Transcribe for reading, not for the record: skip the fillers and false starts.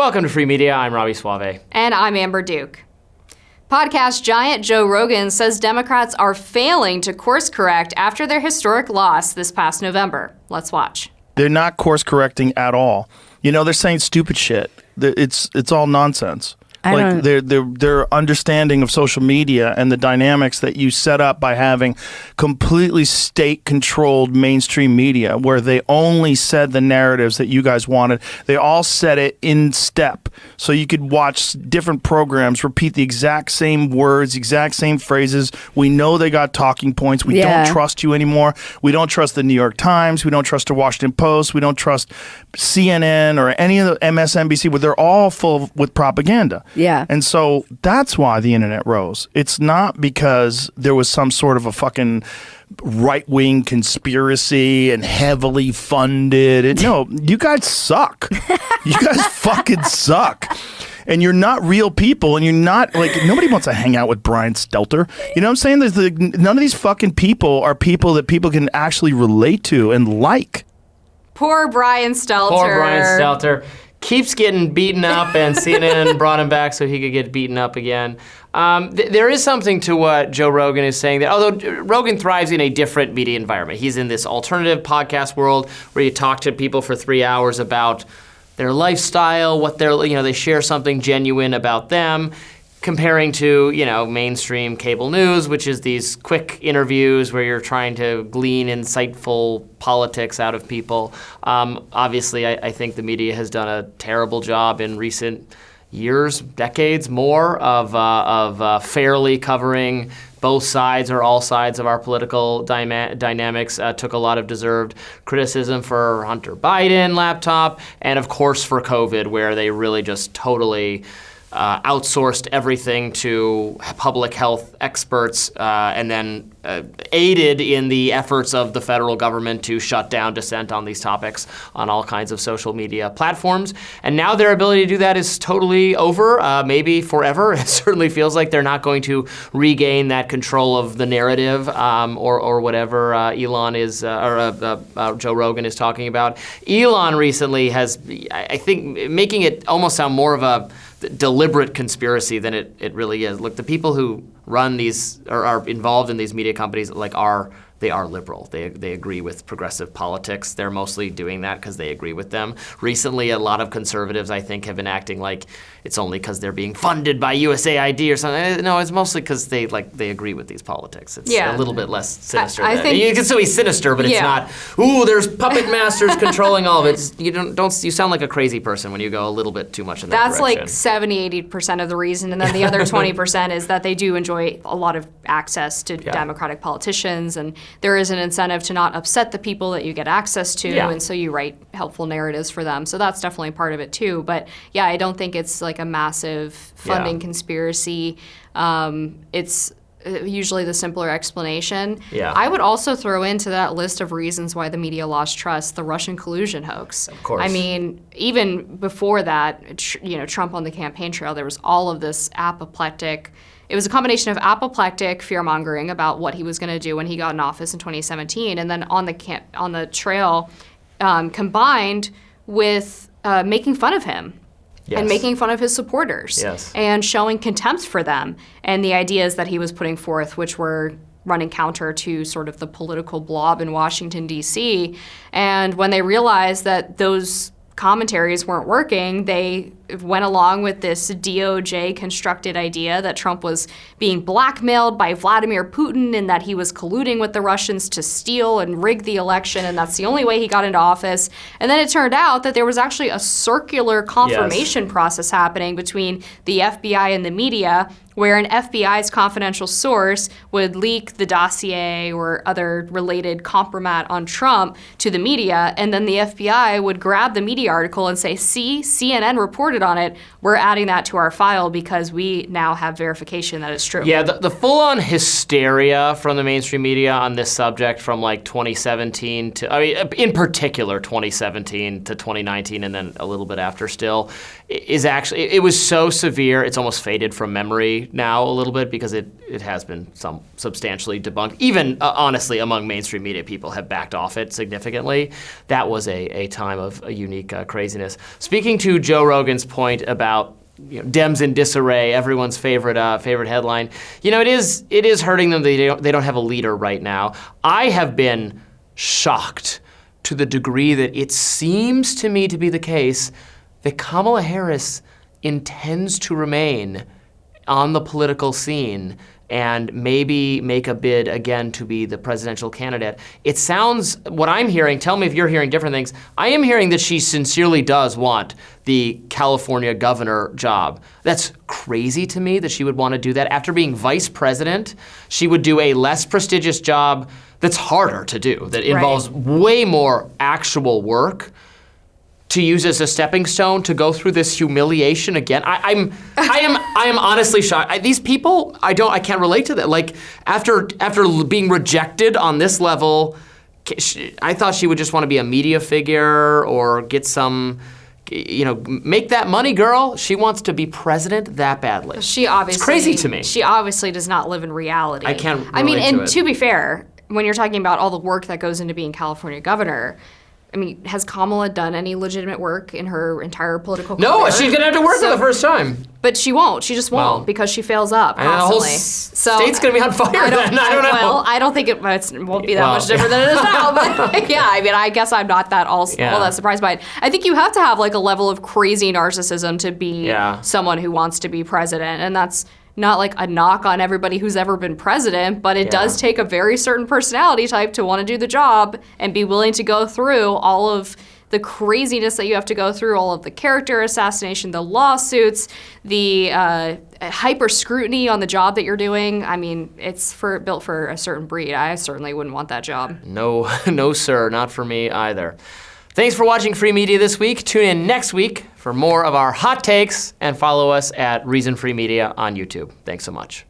Welcome to Free Media. I'm Robby Soave. And I'm Amber Duke. Podcast giant Joe Rogan says Democrats are failing to course correct after their historic loss this past November. Let's watch. They're not course correcting at all. You know, they're saying stupid shit. It's all nonsense. Their understanding of social media and the dynamics that you set up by having completely state-controlled mainstream media where they only said the narratives that you guys wanted. They all said it in step. So you could watch different programs repeat the exact same words, exact same phrases. We know they got talking points. We don't trust you anymore. We don't trust the New York Times. We don't trust the Washington Post. We don't trust CNN or any of the MSNBC, where they're all full with propaganda. Yeah. And so that's why the internet rose. It's not because there was some sort of a fucking right-wing conspiracy and heavily funded. No, you guys suck. You guys fucking suck. And you're not real people, and you're not, like, nobody wants to hang out with Brian Stelter. You know what I'm saying? None of these fucking people are people that people can actually relate to and like. Poor Brian Stelter. Poor Brian Stelter. Keeps getting beaten up, and CNN brought him back so he could get beaten up again. There is something to what Joe Rogan is saying, that although Rogan thrives in a different media environment, he's in this alternative podcast world where you talk to people for 3 hours about their lifestyle, what they share something genuine about them, comparing to, mainstream cable news, which is these quick interviews where you're trying to glean insightful politics out of people. Obviously, I think the media has done a terrible job in recent years, decades more, of fairly covering both sides or all sides of our political dynamics. Took a lot of deserved criticism for Hunter Biden laptop, and of course for COVID, where they really just totally outsourced everything to public health experts, and then aided in the efforts of the federal government to shut down dissent on these topics on all kinds of social media platforms. And now their ability to do that is totally over, maybe forever. It certainly feels like they're not going to regain that control of the narrative, or whatever Elon is, Joe Rogan is talking about. Elon recently has, I think, making it almost sound more of a deliberate conspiracy than it really is. Look, the people who run these or are involved in these media companies they are liberal. They agree with progressive politics. They're mostly doing that because they agree with them. Recently, a lot of conservatives, I think, have been acting like it's only because they're being funded by USAID or something. No, it's mostly because they agree with these politics. It's a little bit less sinister. I think you can still be sinister, but it's not. Ooh, there's puppet masters controlling all of it. You sound like a crazy person when you go a little bit too much in that direction. That's like 70-80% of the reason, and then the other 20% is that they do enjoy a lot of access to Democratic politicians, and there is an incentive to not upset the people that you get access to, and so you write helpful narratives for them. So that's definitely part of it too. But yeah, I don't think it's like a massive funding conspiracy. It's usually the simpler explanation. Yeah. I would also throw into that list of reasons why the media lost trust the Russian collusion hoax. Of course. I mean, even before that, Trump on the campaign trail, there was all of this apoplectic. It was a combination of apoplectic fear-mongering about what he was going to do when he got in office in 2017, and then on the trail, combined with making fun of him. Yes. And making fun of his supporters. Yes. And showing contempt for them and the ideas that he was putting forth, which were running counter to sort of the political blob in Washington, D.C. And when they realized that those commentaries weren't working, they went along with this DOJ constructed idea that Trump was being blackmailed by Vladimir Putin and that he was colluding with the Russians to steal and rig the election, and that's the only way he got into office. And then it turned out that there was actually a circular confirmation process happening between the FBI and the media, where an FBI's confidential source would leak the dossier or other related compromat on Trump to the media, and then the FBI would grab the media article and say, see, CNN reported on it, we're adding that to our file because we now have verification that it's true. Yeah, the full-on hysteria from the mainstream media on this subject from like 2017 to, I mean, in particular 2017 to 2019 and then a little bit after still, is actually, it was so severe, it's almost faded from memory now a little bit because it has been substantially debunked. Even, honestly, among mainstream media, people have backed off it significantly. That was a time of a unique craziness. Speaking to Joe Rogan's point about Dems in disarray, everyone's favorite headline. It is hurting them that they don't have a leader right now. I have been shocked to the degree that it seems to me to be the case that Kamala Harris intends to remain on the political scene and maybe make a bid again to be the presidential candidate. It sounds, what I'm hearing, tell me if you're hearing different things, I am hearing that she sincerely does want the California governor job. That's crazy to me that she would want to do that. After being vice president, she would do a less prestigious job that's harder to do, that involves way more actual work, to use as a stepping stone to go through this humiliation again. I am honestly shocked. These people, I can't relate to that. Like after being rejected on this level, I thought she would just want to be a media figure or get some, make that money, girl. She wants to be president that badly. It's crazy to me. She obviously does not live in reality. I can't relate to be fair, when you're talking about all the work that goes into being California governor, has Kamala done any legitimate work in her entire political career? No, she's gonna have to work for the first time. But she won't. She just won't because she fails up constantly. The whole state's gonna be on fire then. I don't know. Well, I don't think it won't be that much different than it is now. But yeah, I guess I'm not all that surprised by it. I think you have to have like a level of crazy narcissism to be someone who wants to be president, and that's not like a knock on everybody who's ever been president, but it does take a very certain personality type to want to do the job and be willing to go through all of the craziness that you have to go through, all of the character assassination, the lawsuits, the hyper scrutiny on the job that you're doing. It's built for a certain breed. I certainly wouldn't want that job. No, sir, not for me either. Thanks for watching Free Media this week. Tune in next week for more of our hot takes and follow us at Reason Free Media on YouTube. Thanks so much.